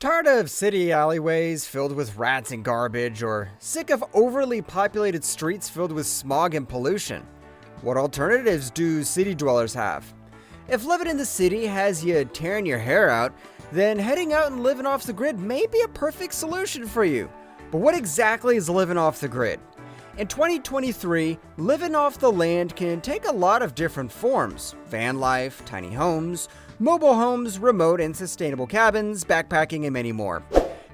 Tired of city alleyways filled with rats and garbage, or sick of overly populated streets filled with smog and pollution? What alternatives do city dwellers have? If living in the city has you tearing your hair out, then heading out and living off the grid may be a perfect solution for you. But what exactly is living off the grid? In 2023, living off the land can take a lot of different forms: van life, tiny homes, mobile homes, remote and sustainable cabins, backpacking, and many more.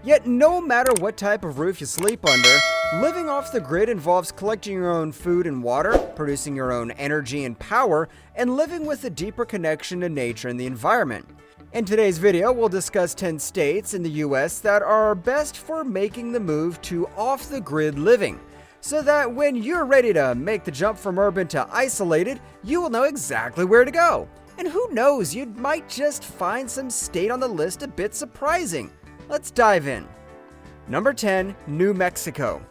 Yet no matter what type of roof you sleep under, living off the grid involves collecting your own food and water, producing your own energy and power, and living with a deeper connection to nature and the environment. In today's video, we'll discuss 10 states in the US that are best for making the move to off-the-grid living, so that when you're ready to make the jump from urban to isolated, you will know exactly where to go. And who knows, you might just find some state on the list a bit surprising. Let's dive in. Number 10, New Mexico.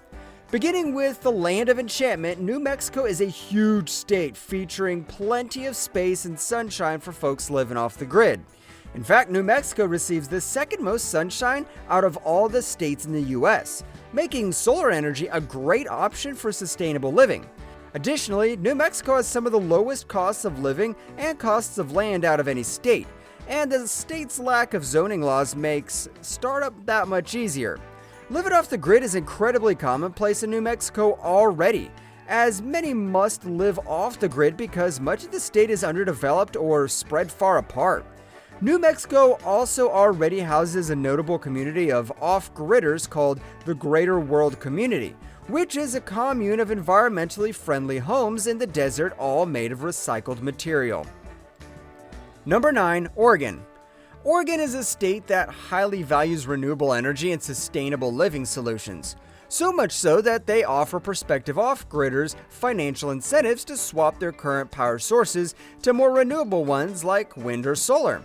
Beginning with the land of enchantment, New Mexico is a huge state featuring plenty of space and sunshine for folks living off the grid. In fact, New Mexico receives the second most sunshine out of all the states in the US, making solar energy a great option for sustainable living. Additionally, New Mexico has some of the lowest costs of living and costs of land out of any state, and the state's lack of zoning laws makes startup that much easier. Living off the grid is incredibly commonplace in New Mexico already, as many must live off the grid because much of the state is underdeveloped or spread far apart. New Mexico also already houses a notable community of off-gridders called the Greater World Community, which is a commune of environmentally friendly homes in the desert, all made of recycled material. Number 9, Oregon. Oregon is a state that highly values renewable energy and sustainable living solutions, so much so that they offer prospective off-gridders financial incentives to swap their current power sources to more renewable ones like wind or solar.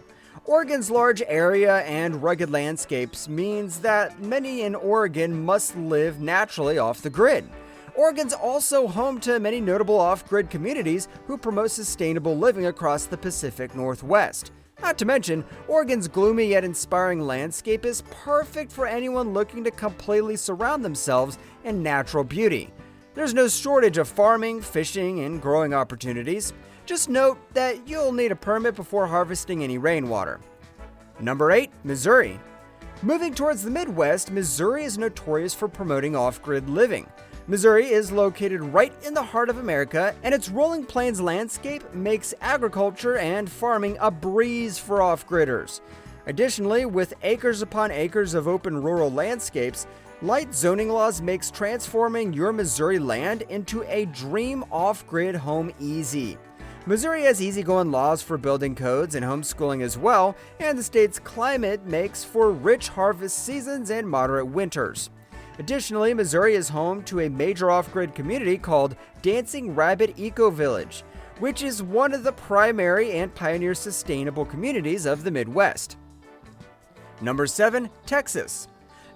Oregon's large area and rugged landscapes means that many in Oregon must live naturally off the grid. Oregon's also home to many notable off-grid communities who promote sustainable living across the Pacific Northwest. Not to mention, Oregon's gloomy yet inspiring landscape is perfect for anyone looking to completely surround themselves in natural beauty. There's no shortage of farming, fishing, and growing opportunities. Just note that you'll need a permit before harvesting any rainwater. Number 8, Missouri. Moving towards the Midwest, Missouri is notorious for promoting off-grid living. Missouri is located right in the heart of America, and its rolling plains landscape makes agriculture and farming a breeze for off-gridders. Additionally, with acres upon acres of open rural landscapes, light zoning laws makes transforming your Missouri land into a dream off-grid home easy. Missouri has easygoing laws for building codes and homeschooling as well, and the state's climate makes for rich harvest seasons and moderate winters. Additionally, Missouri is home to a major off-grid community called Dancing Rabbit Eco Village, which is one of the primary and pioneer sustainable communities of the Midwest. Number 7, Texas.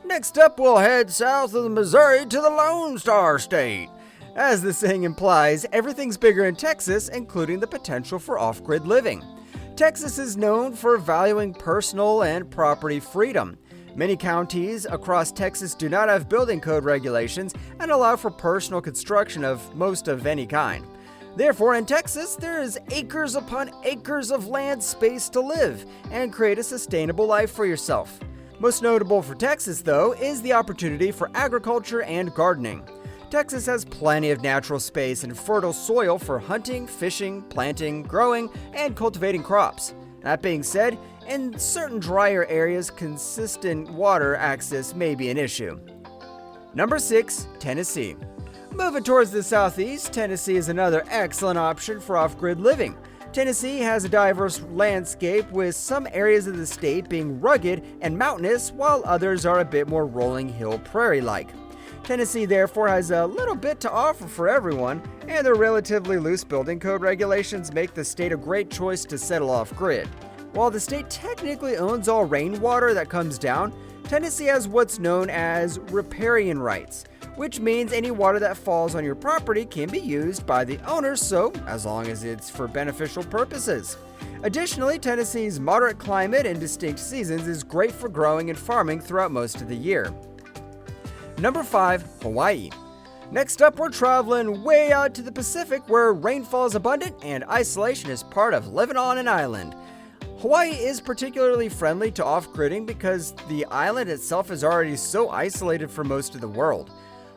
Next up, we'll head south of the Missouri to the Lone Star State. As the saying implies, everything's bigger in Texas, including the potential for off-grid living. Texas is known for valuing personal and property freedom. Many counties across Texas do not have building code regulations and allow for personal construction of most of any kind. Therefore, in Texas, there is acres upon acres of land space to live and create a sustainable life for yourself. Most notable for Texas, though, is the opportunity for agriculture and gardening. Texas has plenty of natural space and fertile soil for hunting, fishing, planting, growing, and cultivating crops. That being said, in certain drier areas, consistent water access may be an issue. Number 6, Tennessee. Moving towards the southeast, Tennessee is another excellent option for off-grid living. Tennessee has a diverse landscape, with some areas of the state being rugged and mountainous, while others are a bit more rolling hill prairie-like. Tennessee therefore has a little bit to offer for everyone, and their relatively loose building code regulations make the state a great choice to settle off-grid. While the state technically owns all rainwater that comes down, Tennessee has what's known as riparian rights, which means any water that falls on your property can be used by the owner, so as long as it's for beneficial purposes. Additionally, Tennessee's moderate climate and distinct seasons is great for growing and farming throughout most of the year. Number 5. Hawaii. Next up, we're traveling way out to the Pacific where rainfall is abundant and isolation is part of living on an island. Hawaii is particularly friendly to off-gridding because the island itself is already so isolated from most of the world.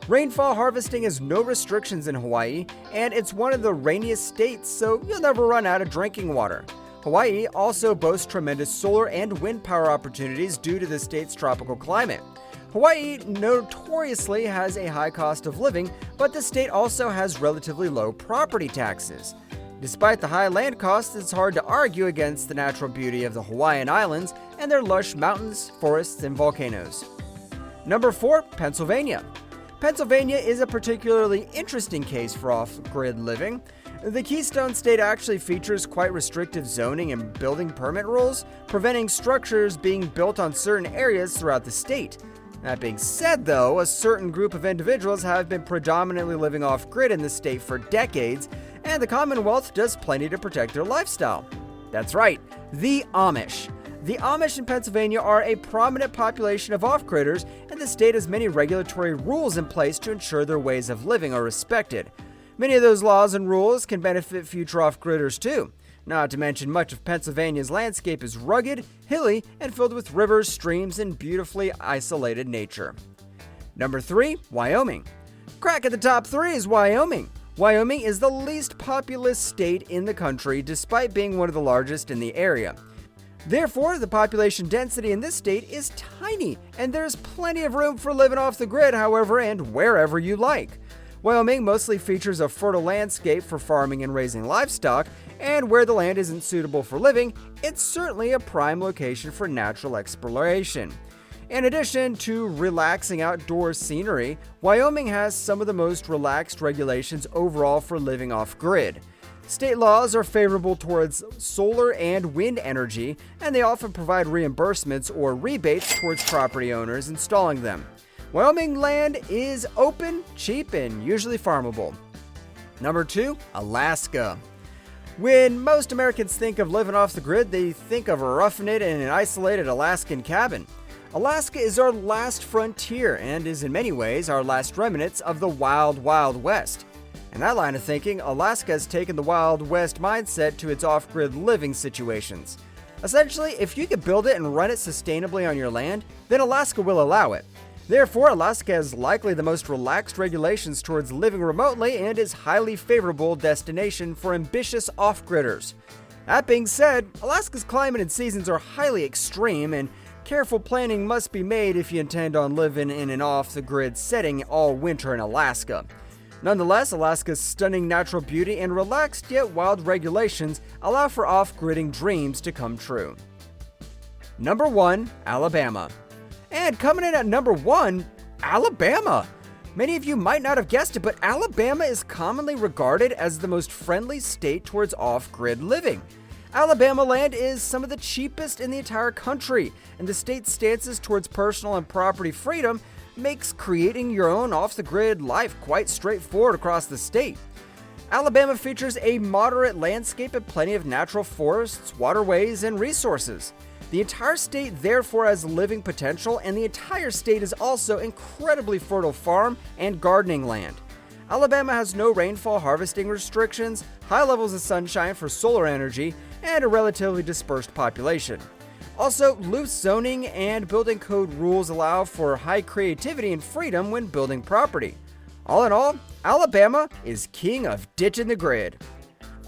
Rainfall harvesting has no restrictions in Hawaii, and it's one of the rainiest states, so you'll never run out of drinking water. Hawaii also boasts tremendous solar and wind power opportunities due to the state's tropical climate. Hawaii notoriously has a high cost of living, but the state also has relatively low property taxes. Despite the high land costs, it's hard to argue against the natural beauty of the Hawaiian Islands and their lush mountains, forests, and volcanoes. Number 4. Pennsylvania. Pennsylvania is a particularly interesting case for off-grid living. The Keystone State actually features quite restrictive zoning and building permit rules, preventing structures being built on certain areas throughout the state. That being said, though, a certain group of individuals have been predominantly living off-grid in the state for decades, and the Commonwealth does plenty to protect their lifestyle. That's right, the Amish. The Amish in Pennsylvania are a prominent population of off-gridders, and the state has many regulatory rules in place to ensure their ways of living are respected. Many of those laws and rules can benefit future off-gridders too. Not to mention, much of Pennsylvania's landscape is rugged, hilly, and filled with rivers, streams, and beautifully isolated nature. Number 3. Wyoming. Crack at the top 3 is Wyoming. Wyoming is the least populous state in the country, despite being one of the largest in the area. Therefore, the population density in this state is tiny, and there's plenty of room for living off the grid however and wherever you like. Wyoming mostly features a fertile landscape for farming and raising livestock, and where the land isn't suitable for living, it's certainly a prime location for natural exploration. In addition to relaxing outdoor scenery, Wyoming has some of the most relaxed regulations overall for living off-grid. State laws are favorable towards solar and wind energy, and they often provide reimbursements or rebates towards property owners installing them. Wyoming land is open, cheap, and usually farmable. Number 2, Alaska. When most Americans think of living off the grid, they think of roughing it in an isolated Alaskan cabin. Alaska is our last frontier and is in many ways our last remnants of the Wild Wild West. In that line of thinking, Alaska has taken the Wild West mindset to its off-grid living situations. Essentially, if you could build it and run it sustainably on your land, then Alaska will allow it. Therefore, Alaska has likely the most relaxed regulations towards living remotely and is a highly favorable destination for ambitious off-gridders. That being said, Alaska's climate and seasons are highly extreme, and careful planning must be made if you intend on living in an off-the-grid setting all winter in Alaska. Nonetheless, Alaska's stunning natural beauty and relaxed yet wild regulations allow for off-gridding dreams to come true. Number 1, Alabama. And coming in at number 1, Alabama. Many of you might not have guessed it, but Alabama is commonly regarded as the most friendly state towards off-grid living. Alabama land is some of the cheapest in the entire country, and the state's stances towards personal and property freedom makes creating your own off-the-grid life quite straightforward across the state. Alabama features a moderate landscape and plenty of natural forests, waterways, and resources. The entire state therefore has living potential, and the entire state is also incredibly fertile farm and gardening land. Alabama has no rainfall harvesting restrictions, high levels of sunshine for solar energy, and a relatively dispersed population. Also, loose zoning and building code rules allow for high creativity and freedom when building property. All in all, Alabama is king of ditching the grid.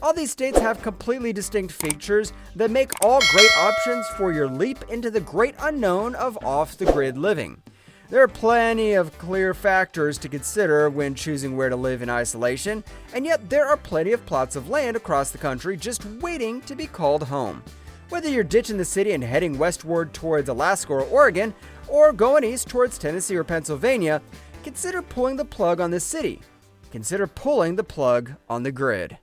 All these states have completely distinct features that make all great options for your leap into the great unknown of off-the-grid living. There are plenty of clear factors to consider when choosing where to live in isolation, and yet there are plenty of plots of land across the country just waiting to be called home. Whether you're ditching the city and heading westward towards Alaska or Oregon, or going east towards Tennessee or Pennsylvania, consider pulling the plug on the city. Consider pulling the plug on the grid.